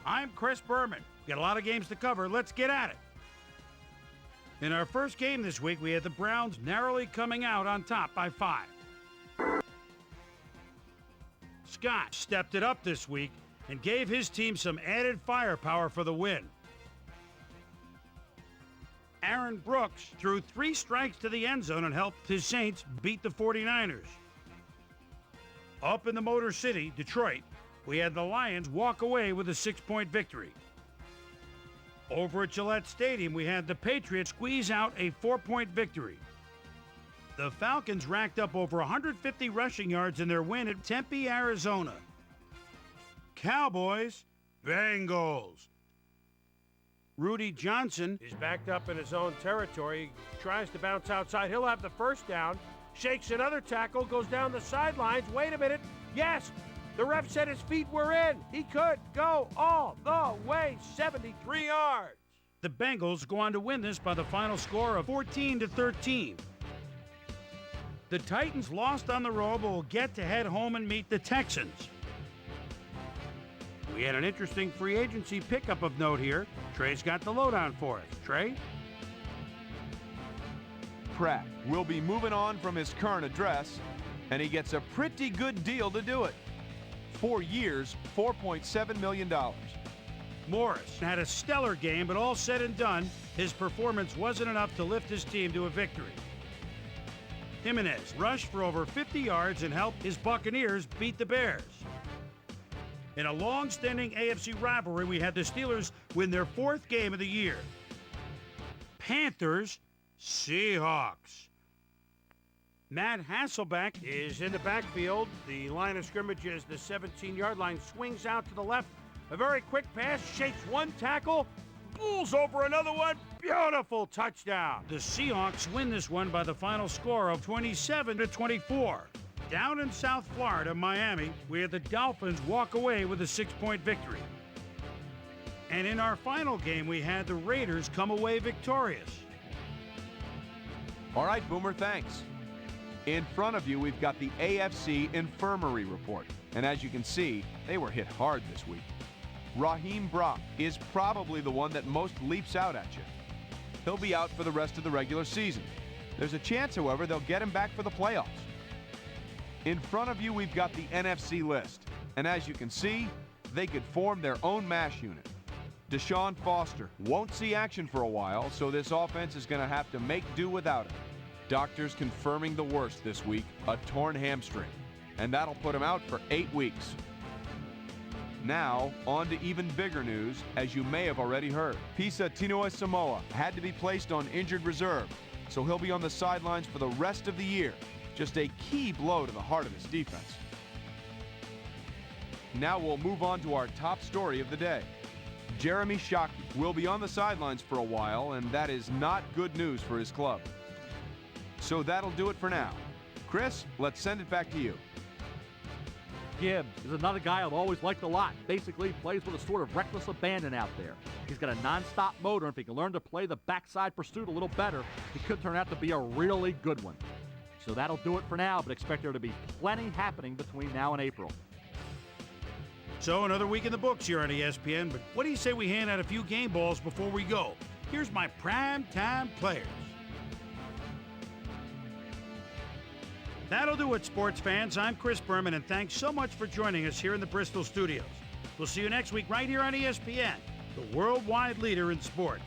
I'm Chris Berman. Got a lot of games to cover. Let's get at it. In our first game this week, we had the Browns narrowly coming out on top by 5. Scott stepped it up this week and gave his team some added firepower for the win. Aaron Brooks threw 3 strikes to the end zone and helped his Saints beat the 49ers. Up in the Motor City, Detroit, we had the Lions walk away with a 6-point victory. Over at Gillette Stadium, we had the Patriots squeeze out a 4-point victory. The Falcons racked up over 150 rushing yards in their win at Tempe, Arizona. Cowboys, Bengals. Rudy Johnson is backed up in his own territory. He tries to bounce outside. He'll have the first down. Shakes another tackle, goes down the sidelines. Wait a minute. Yes, the ref said his feet were in. He could go all the way, 73 yards. The Bengals go on to win this by the final score of 14-13. The Titans lost on the road, but will get to head home and meet the Texans. We had an interesting free agency pickup of note here. Trey's got the lowdown for us. Trey? Pratt will be moving on from his current address, and he gets a pretty good deal to do it. 4 years, $4.7 million. Morris had a stellar game, but all said and done, his performance wasn't enough to lift his team to a victory. Jimenez rushed for over 50 yards and helped his Buccaneers beat the Bears. In a long-standing AFC rivalry, we had the Steelers win their 4th game of the year. Panthers, Seahawks. Matt Hasselbeck is in the backfield. The line of scrimmage is the 17-yard line. Swings out to the left. A very quick pass. Shakes one tackle. Pulls over another one. Beautiful touchdown. The Seahawks win this one by the final score of 27-24. Down in South Florida, Miami, we had the Dolphins walk away with a 6-point victory. And in our final game, we had the Raiders come away victorious. All right, Boomer, thanks. In front of you, we've got the AFC Infirmary Report. And as you can see, they were hit hard this week. Raheem Brock is probably the one that most leaps out at you. He'll be out for the rest of the regular season. There's a chance, however, they'll get him back for the playoffs. In front of you, we've got the NFC list. And as you can see, they could form their own MASH unit. Deshaun Foster won't see action for a while, so this offense is going to have to make do without him. Doctors confirming the worst this week, a torn hamstring. And that'll put him out for 8 weeks. Now, on to even bigger news, as you may have already heard. Pisa Tinoa Samoa had to be placed on injured reserve, so he'll be on the sidelines for the rest of the year. Just a key blow to the heart of his defense. Now we'll move on to our top story of the day. Jeremy Shockey will be on the sidelines for a while, and that is not good news for his club. So that'll do it for now. Chris, let's send it back to you. Gibbs is another guy I've always liked a lot. Basically, plays with a sort of reckless abandon out there. He's got a non-stop motor, and if he can learn to play the backside pursuit a little better, he could turn out to be a really good one. So that'll do it for now, but expect there to be plenty happening between now and April. So another week in the books here on ESPN, but what do you say we hand out a few game balls before we go? Here's my primetime players. That'll do it, sports fans. I'm Chris Berman, and thanks so much for joining us here in the Bristol studios. We'll see you next week right here on ESPN, the worldwide leader in sports.